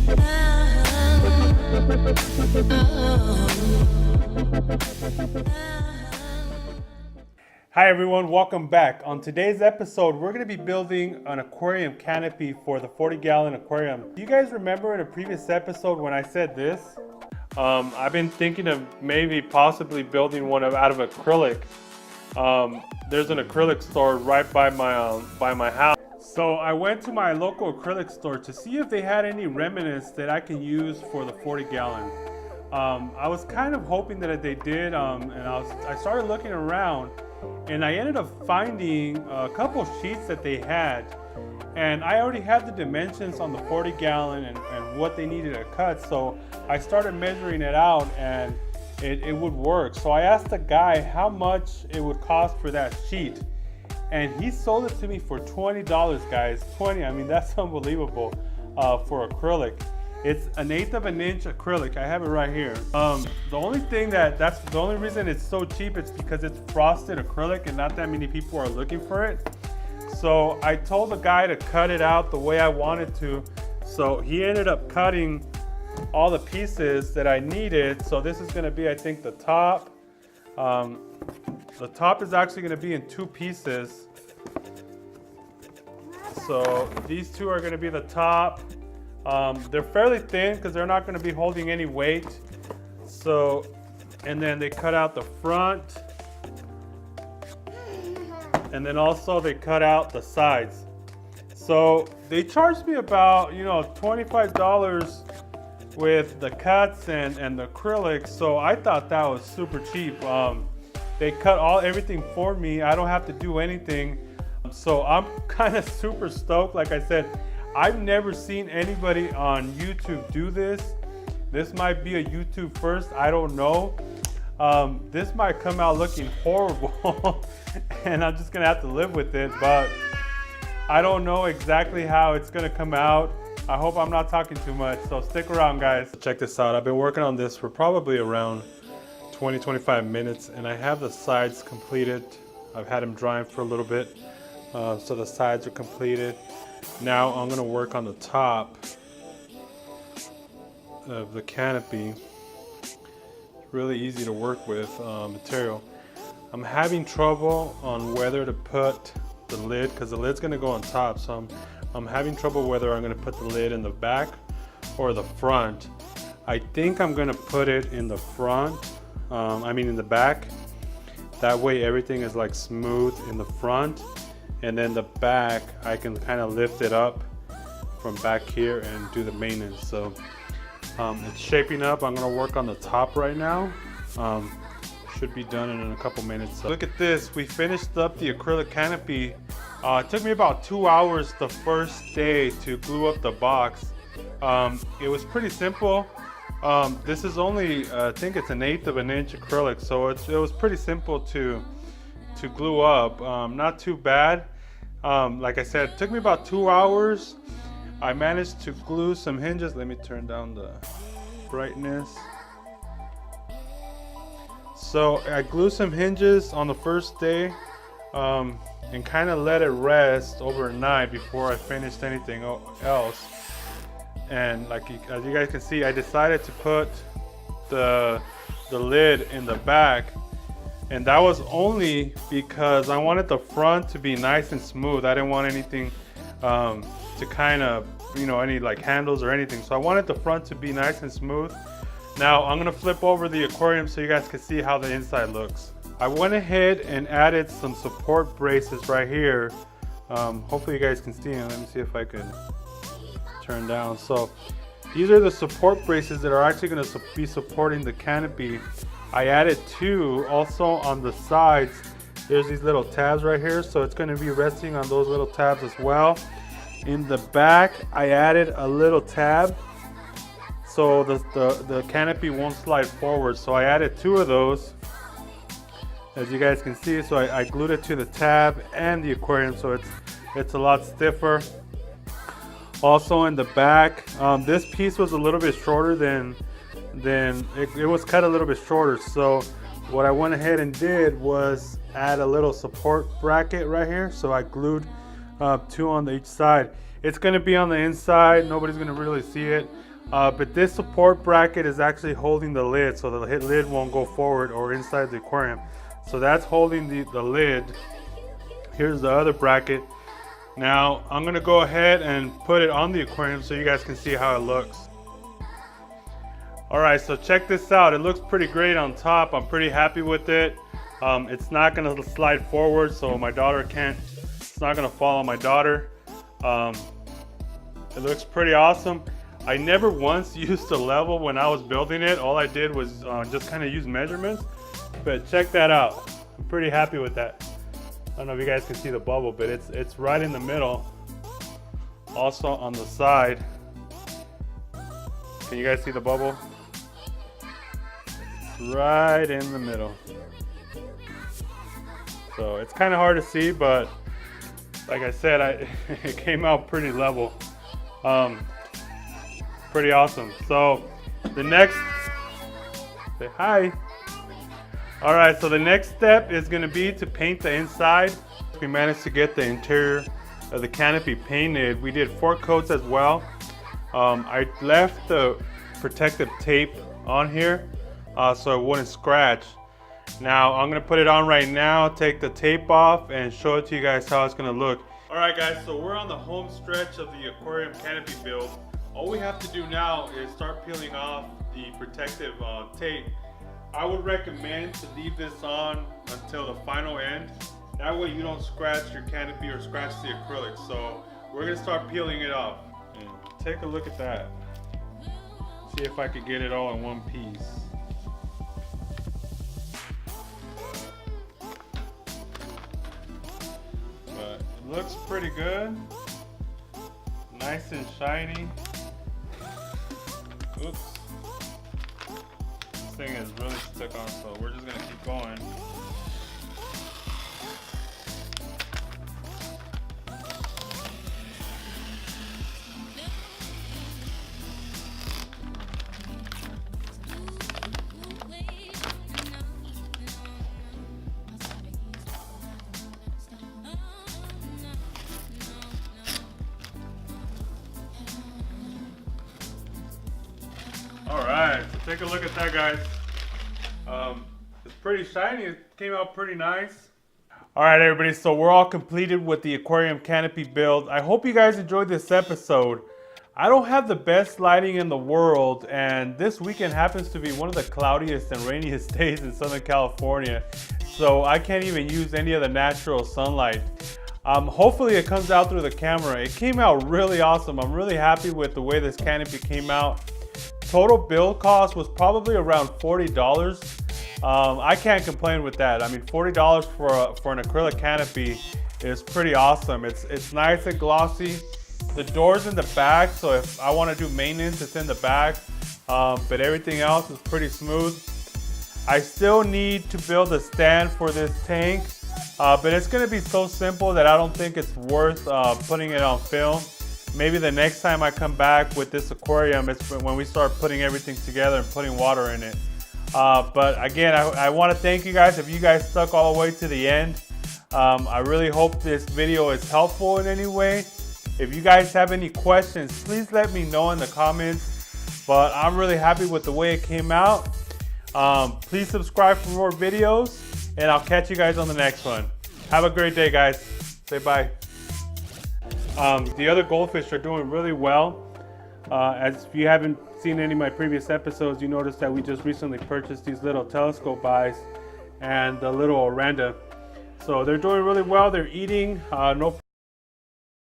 Hi everyone, welcome back. On today's episode, we're going to be building an aquarium canopy for the 40-gallon aquarium. Do you guys remember in a previous episode when I said this? I've been thinking of maybe possibly building one out of acrylic. There's an acrylic store right by my house. So I went to my local acrylic store to see if they had any remnants that I can use for the 40-gallon. I was kind of hoping that they did, and I started looking around, and I ended up finding a couple sheets that they had, and I already had the dimensions on the 40-gallon and what they needed to cut, so I started measuring it out, and it would work. So I asked the guy how much it would cost for that sheet, and he sold it to me for $20, guys. 20, I mean, that's unbelievable for acrylic. It's 1/8 of an inch acrylic. I have it right here. The only thing that's the only reason it's so cheap, it's because it's frosted acrylic and not that many people are looking for it. So I told the guy to cut it out the way I wanted to. So he ended up cutting all the pieces that I needed. So this is gonna be, I think, the top. The top is actually gonna be in 2 pieces. So these 2 are gonna be the top. They're fairly thin because they're not going to be holding any weight. So, and then they cut out the front, and then also they cut out the sides. So they charged me about, $25 with the cuts and the acrylic. So I thought that was super cheap. They cut everything for me. I don't have to do anything. So I'm kind of super stoked. Like I said, I've never seen anybody on YouTube do this. This might be a YouTube first, I don't know. This might come out looking horrible and I'm just gonna have to live with it, but I don't know exactly how it's gonna come out. I hope I'm not talking too much, so stick around, guys. Check this out. I've been working on this for probably around 20-25 minutes, and I have the sides completed. I've had them drying for a little bit, so the sides are completed. Now I'm going to work on the top of the canopy. Really easy to work with material. I'm having trouble on whether to put the lid, because the lid's going to go on top, so I'm having trouble whether I'm going to put the lid in the back or the front. I think I'm going to put it in the front, in the back. That way everything is like smooth in the front. And then the back, I can kind of lift it up from back here and do the maintenance. So it's shaping up. I'm gonna work on the top right now. Should be done in a couple minutes. So look at this, we finished up the acrylic canopy. It took me about 2 hours the first day to glue up the box. It was pretty simple. This is only, I think it's 1/8 of an inch acrylic, so it was pretty simple to glue up. Not too bad. Like I said, it took me about 2 hours. I managed to glue some hinges. Let me turn down the brightness. So I glued some hinges on the first day and kind of let it rest overnight before I finished anything else. And as you guys can see, I decided to put the lid in the back. And that was only because I wanted the front to be nice and smooth. I didn't want anything to kind of, any like handles or anything. So I wanted the front to be nice and smooth. Now I'm gonna flip over the aquarium so you guys can see how the inside looks. I went ahead and added some support braces right here. Hopefully you guys can see them. Let me see if I can turn down. So these are the support braces that are actually gonna be supporting the canopy. I added 2 also on the sides. There's these little tabs right here, so it's going to be resting on those little tabs as well. In the back, I added a little tab so the canopy won't slide forward. So I added 2 of those, as you guys can see. So I glued it to the tab and the aquarium, so it's a lot stiffer. Also in the back, this piece was a little bit shorter than it was cut a little bit shorter. So what I went ahead and did was add a little support bracket right here. So I glued 2 on each side. It's going to be on the inside. Nobody's going to really see it. but this support bracket is actually holding the lid, so the lid won't go forward or inside the aquarium. So that's holding the lid. Here's the other bracket. Now I'm gonna go ahead and put it on the aquarium so you guys can see how it looks. All right, so check this out. It looks pretty great on top. I'm pretty happy with it. It's not gonna slide forward, so my daughter can't, it's not gonna fall on my daughter. It looks pretty awesome. I never once used a level when I was building it. All I did was just kind of use measurements, but check that out. I'm pretty happy with that. I don't know if you guys can see the bubble, but it's right in the middle. Also on the side. Can you guys see the bubble? Right in the middle. So it's kind of hard to see, but like I said, it came out pretty level. Pretty awesome. So the next, say hi. All right, so the next step is gonna be to paint the inside. We managed to get the interior of the canopy painted. We did 4 coats as well. I left the protective tape on here so it wouldn't scratch. Now I'm gonna put it on right now, take the tape off, and show it to you guys how it's gonna look. All right guys, so we're on the home stretch of the aquarium canopy build. All we have to do now is start peeling off the protective tape. I would recommend to leave this on until the final end. That way you don't scratch your canopy or scratch the acrylic. So we're gonna start peeling it off. And take a look at that. See if I could get it all in one piece. But it looks pretty good. Nice and shiny. Oops. This thing is really stuck on, so we're just gonna keep going. Alright, so take a look at that, guys. It's pretty shiny. It came out pretty nice. Alright everybody, so we're all completed with the aquarium canopy build. I hope you guys enjoyed this episode. I don't have the best lighting in the world, and this weekend happens to be one of the cloudiest and rainiest days in Southern California. So I can't even use any of the natural sunlight. Hopefully it comes out through the camera. It came out really awesome. I'm really happy with the way this canopy came out. Total build cost was probably around $40. I can't complain with that. I mean, $40 for an acrylic canopy is pretty awesome. It's nice and glossy. The door's in the back, so if I want to do maintenance, it's in the back. But everything else is pretty smooth. I still need to build a stand for this tank, but it's going to be so simple that I don't think it's worth putting it on film. Maybe the next time I come back with this aquarium, it's when we start putting everything together and putting water in it. But again, I want to thank you guys if you guys stuck all the way to the end. I really hope this video is helpful in any way. If you guys have any questions, please let me know in the comments. But I'm really happy with the way it came out. Please subscribe for more videos, and I'll catch you guys on the next one. Have a great day, guys. Say bye. The other goldfish are doing really well. As if you haven't seen any of my previous episodes, you noticed that we just recently purchased these little telescope eyes and the little oranda. So they're doing really well. They're eating. No